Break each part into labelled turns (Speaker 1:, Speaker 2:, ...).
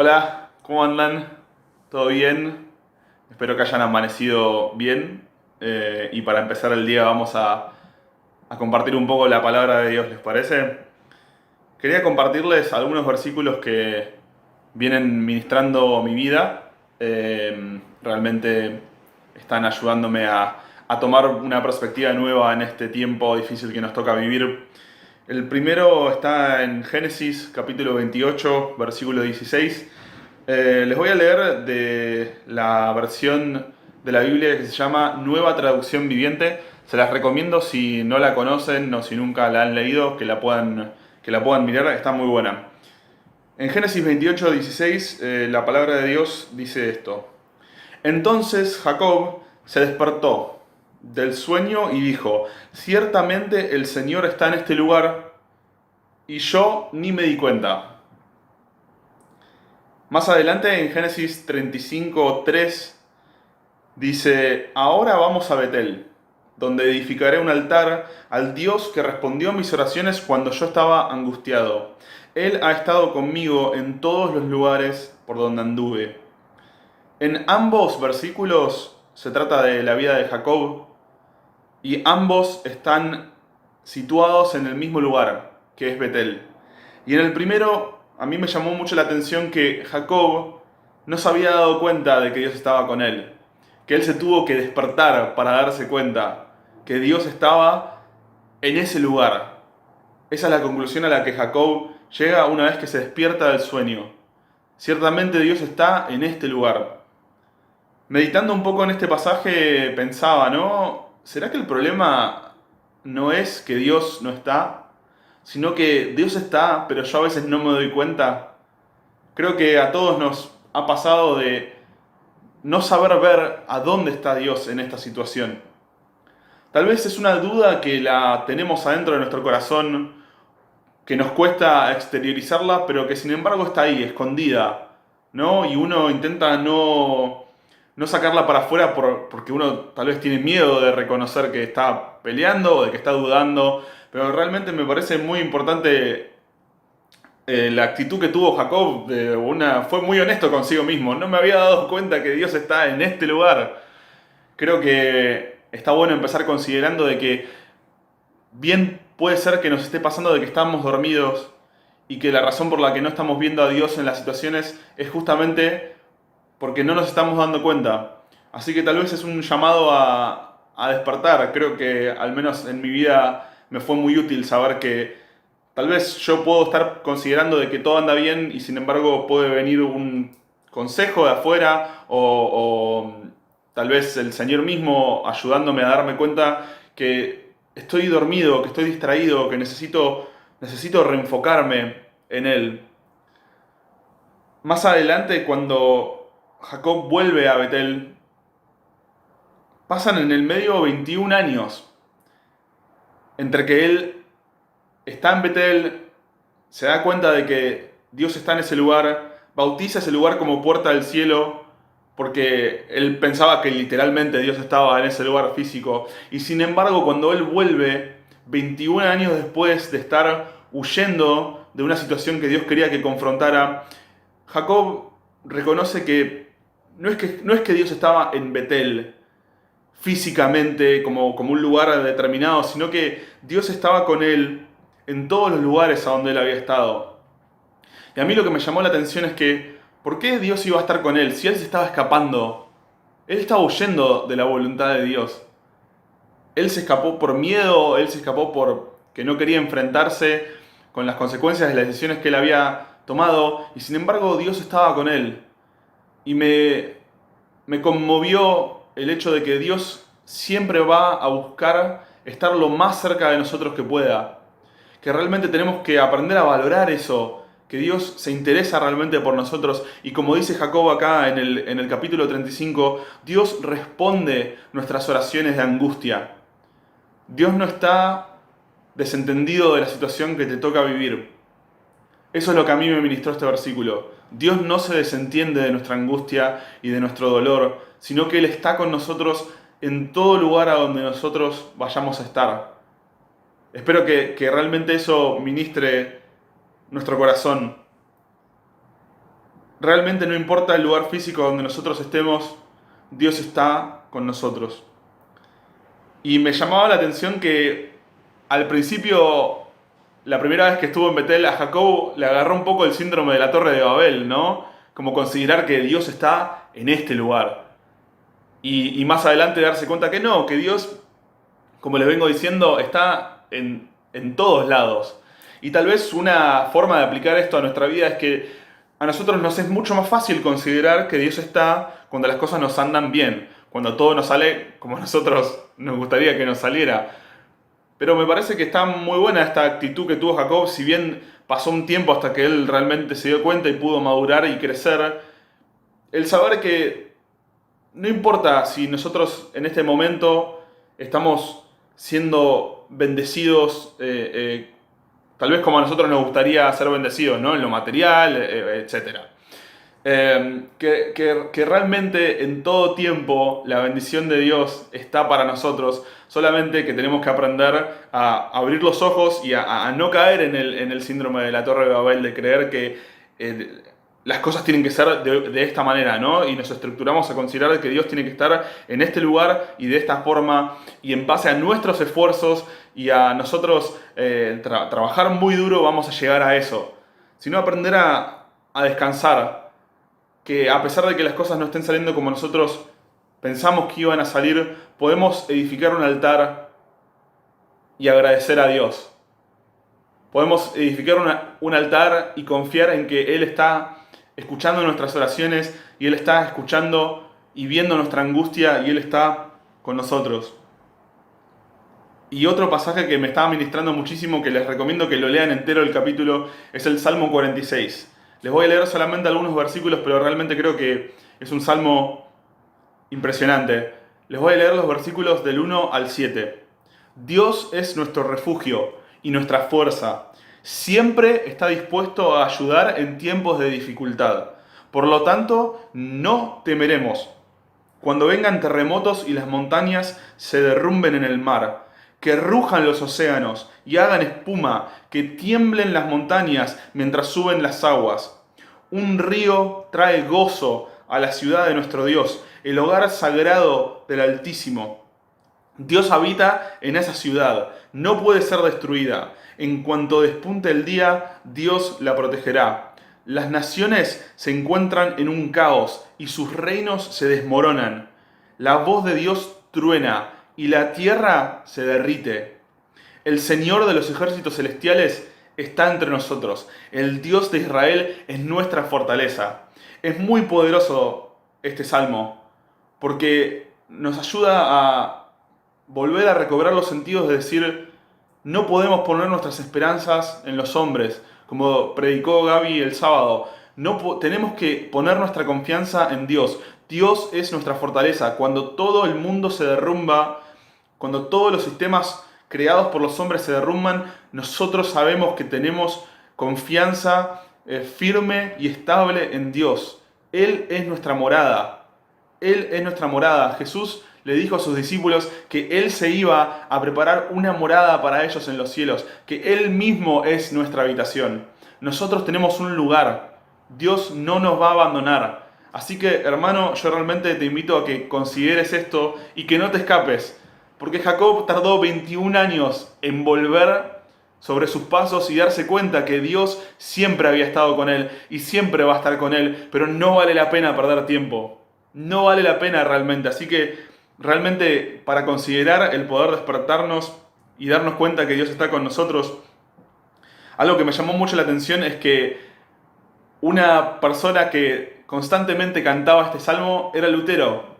Speaker 1: Hola, ¿cómo andan? ¿Todo bien? Espero que hayan amanecido bien. Y para empezar el día vamos a compartir un poco la palabra de Dios, ¿les parece? Quería compartirles algunos versículos que vienen ministrando mi vida. Realmente están ayudándome a tomar una perspectiva nueva en este tiempo difícil que nos toca vivir. El primero está en Génesis capítulo 28, versículo 16. Les voy a leer de la versión de la Biblia que se llama Nueva Traducción Viviente. Se las recomiendo si no la conocen o si nunca la han leído, que la puedan mirar, está muy buena. En Génesis 28, 16, la palabra de Dios dice esto. Entonces Jacob se despertó del sueño y dijo, ciertamente el Señor está en este lugar y yo ni me di cuenta. Más adelante en Génesis 35:3 dice, ahora vamos a Betel, donde edificaré un altar al Dios que respondió a mis oraciones cuando yo estaba angustiado. Él ha estado conmigo en todos los lugares por donde anduve. En ambos versículos se trata de la vida de Jacob y ambos están situados en el mismo lugar, que es Betel. Y en el primero, a mí me llamó mucho la atención que Jacob no se había dado cuenta de que Dios estaba con él, que él se tuvo que despertar para darse cuenta que Dios estaba en ese lugar. Esa es la conclusión a la que Jacob llega una vez que se despierta del sueño. Ciertamente Dios está en este lugar. Meditando un poco en este pasaje pensaba, ¿no? ¿Será que el problema no es que Dios no está, sino que Dios está, pero yo a veces no me doy cuenta? Creo que a todos nos ha pasado de no saber ver a dónde está Dios en esta situación. Tal vez es una duda que la tenemos adentro de nuestro corazón, que nos cuesta exteriorizarla, pero que sin embargo está ahí, escondida, ¿no? Y uno intenta no sacarla para afuera porque uno tal vez tiene miedo de reconocer que está peleando o de que está dudando, pero realmente me parece muy importante la actitud que tuvo Jacob. Fue muy honesto consigo mismo, no me había dado cuenta que Dios está en este lugar. Creo que está bueno empezar considerando de que bien puede ser que nos esté pasando de que estamos dormidos y que la razón por la que no estamos viendo a Dios en las situaciones es justamente porque no nos estamos dando cuenta. Así que tal vez es un llamado a despertar. Creo que al menos en mi vida me fue muy útil saber que tal vez yo puedo estar considerando de que todo anda bien y sin embargo puede venir un consejo de afuera o tal vez el Señor mismo ayudándome a darme cuenta que estoy dormido, que estoy distraído, que necesito reenfocarme en Él. Más adelante, cuando Jacob vuelve a Betel, pasan en el medio 21 años entre que él está en Betel, se da cuenta de que Dios está en ese lugar, bautiza ese lugar como puerta del cielo, porque él pensaba que literalmente Dios estaba en ese lugar físico. Y sin embargo, cuando él vuelve, 21 años después de estar huyendo de una situación que Dios quería que confrontara, Jacob reconoce que no es que Dios estaba en Betel físicamente como un lugar determinado, sino que Dios estaba con él en todos los lugares a donde él había estado. Y a mí lo que me llamó la atención es que, ¿por qué Dios iba a estar con él si él se estaba escapando? Él estaba huyendo de la voluntad de Dios. Él se escapó por miedo, él se escapó por que no quería enfrentarse con las consecuencias de las decisiones que él había tomado, y sin embargo Dios estaba con él. Y me conmovió el hecho de que Dios siempre va a buscar estar lo más cerca de nosotros que pueda. Que realmente tenemos que aprender a valorar eso, que Dios se interesa realmente por nosotros. Y como dice Jacob acá en el capítulo 35, Dios responde nuestras oraciones de angustia. Dios no está desentendido de la situación que te toca vivir. Eso es lo que a mí me ministró este versículo. Dios no se desentiende de nuestra angustia y de nuestro dolor, sino que Él está con nosotros en todo lugar a donde nosotros vayamos a estar. Espero que realmente eso ministre nuestro corazón. realmente no importa el lugar físico donde nosotros estemos, Dios está con nosotros. Y me llamaba la atención que al principio, la primera vez que estuvo en Betel, a Jacob le agarró un poco el síndrome de la Torre de Babel, ¿no? Como considerar que Dios está en este lugar. Y más adelante darse cuenta que no, que Dios, como les vengo diciendo, está en todos lados. Y tal vez una forma de aplicar esto a nuestra vida es que a nosotros nos es mucho más fácil considerar que Dios está cuando las cosas nos andan bien, cuando todo nos sale como a nosotros nos gustaría que nos saliera. Pero me parece que está muy buena esta actitud que tuvo Jacob, si bien pasó un tiempo hasta que él realmente se dio cuenta y pudo madurar y crecer, el saber que no importa si nosotros en este momento estamos siendo bendecidos, tal vez como a nosotros nos gustaría ser bendecidos, ¿no? En lo material, etcétera. Que realmente en todo tiempo la bendición de Dios está para nosotros, solamente que tenemos que aprender a abrir los ojos y a no caer en el síndrome de la Torre de Babel, de creer que las cosas tienen que ser de esta manera, ¿no? Y nos estructuramos a considerar que Dios tiene que estar en este lugar y de esta forma, y en base a nuestros esfuerzos y a nosotros trabajar muy duro vamos a llegar a eso, sino aprender a descansar, que a pesar de que las cosas no estén saliendo como nosotros pensamos que iban a salir, podemos edificar un altar y agradecer a Dios. Podemos edificar un altar y confiar en que Él está escuchando nuestras oraciones y Él está escuchando y viendo nuestra angustia y Él está con nosotros. Y otro pasaje que me estaba ministrando muchísimo, que les recomiendo que lo lean entero el capítulo, es el Salmo 46. Les voy a leer solamente algunos versículos, pero realmente creo que es un salmo impresionante. Les voy a leer los versículos del 1 al 7. Dios es nuestro refugio y nuestra fuerza. Siempre está dispuesto a ayudar en tiempos de dificultad. Por lo tanto, no temeremos cuando vengan terremotos y las montañas se derrumben en el mar, que rujan los océanos y hagan espuma, que tiemblen las montañas mientras suben las aguas. Un río trae gozo a la ciudad de nuestro Dios, el hogar sagrado del Altísimo. Dios habita en esa ciudad, no puede ser destruida. En cuanto despunte el día, Dios la protegerá. Las naciones se encuentran en un caos y sus reinos se desmoronan. La voz de Dios truena y la tierra se derrite. El Señor de los ejércitos celestiales está entre nosotros. El Dios de Israel es nuestra fortaleza. Es muy poderoso este salmo porque nos ayuda a volver a recobrar los sentidos de decir, no podemos poner nuestras esperanzas en los hombres, como predicó Gaby el sábado. No tenemos que poner nuestra confianza en Dios. Dios es nuestra fortaleza. Cuando todo el mundo se derrumba, cuando todos los sistemas creados por los hombres se derrumban, nosotros sabemos que tenemos confianza firme y estable en Dios. Él es nuestra morada. Él es nuestra morada. Jesús le dijo a sus discípulos que Él se iba a preparar una morada para ellos en los cielos, que Él mismo es nuestra habitación. Nosotros tenemos un lugar. Dios no nos va a abandonar. Así que, hermano, yo realmente te invito a que consideres esto y que no te escapes. Porque Jacob tardó 21 años en volver sobre sus pasos y darse cuenta que Dios siempre había estado con él y siempre va a estar con él, pero no vale la pena perder tiempo. No vale la pena realmente. Así que realmente para considerar el poder despertarnos y darnos cuenta que Dios está con nosotros, algo que me llamó mucho la atención es que una persona que constantemente cantaba este salmo era Lutero.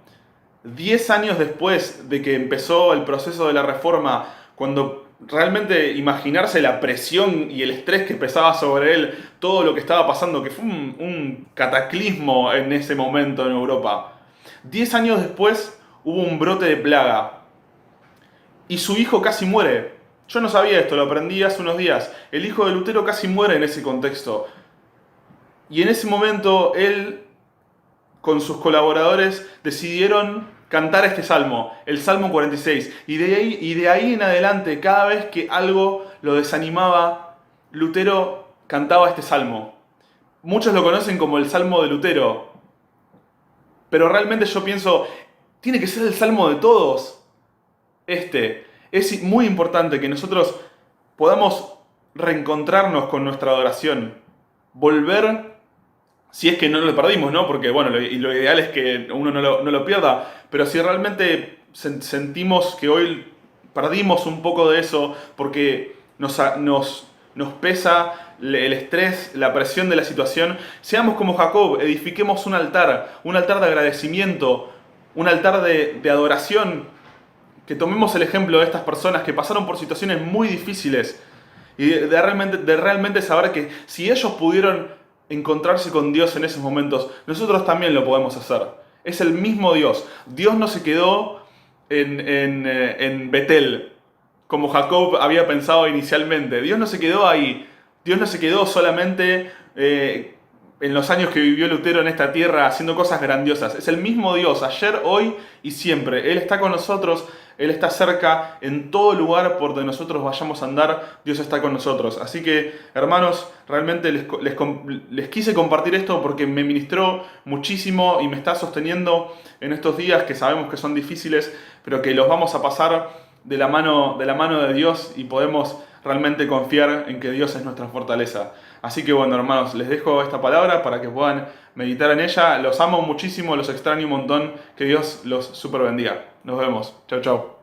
Speaker 1: 10 años después de que empezó el proceso de la Reforma, cuando realmente imaginarse la presión y el estrés que pesaba sobre él, todo lo que estaba pasando, que fue un cataclismo en ese momento en Europa. 10 años después hubo un brote de plaga y su hijo casi muere. Yo no sabía esto, lo aprendí hace unos días. El hijo de Lutero casi muere en ese contexto. Y en ese momento él, con sus colaboradores, decidieron cantar este salmo, el Salmo 46. Y de ahí en adelante, cada vez que algo lo desanimaba, Lutero cantaba este salmo. Muchos lo conocen como el Salmo de Lutero, pero realmente yo pienso, tiene que ser el Salmo de todos. Es muy importante que nosotros podamos reencontrarnos con nuestra adoración, volver, si es que no lo perdimos, ¿no? Porque bueno, lo ideal es que uno no lo pierda, pero si realmente sentimos que hoy perdimos un poco de eso porque nos pesa el estrés, la presión de la situación, seamos como Jacob, edifiquemos un altar de agradecimiento, un altar de adoración, que tomemos el ejemplo de estas personas que pasaron por situaciones muy difíciles y de realmente saber que si ellos pudieron encontrarse con Dios en esos momentos, nosotros también lo podemos hacer. Es el mismo Dios. Dios no se quedó en Betel, como Jacob había pensado inicialmente. Dios no se quedó ahí. Dios no se quedó solamente en los años que vivió Lutero en esta tierra haciendo cosas grandiosas. Es el mismo Dios, ayer, hoy y siempre. Él está con nosotros, Él está cerca, en todo lugar por donde nosotros vayamos a andar, Dios está con nosotros. Así que, hermanos, realmente les quise compartir esto porque me ministró muchísimo y me está sosteniendo en estos días que sabemos que son difíciles, pero que los vamos a pasar de la mano de Dios y podemos realmente confiar en que Dios es nuestra fortaleza. Así que bueno, hermanos, les dejo esta palabra para que puedan meditar en ella. Los amo muchísimo, los extraño un montón. Que Dios los super bendiga. Nos vemos. Chau, chau.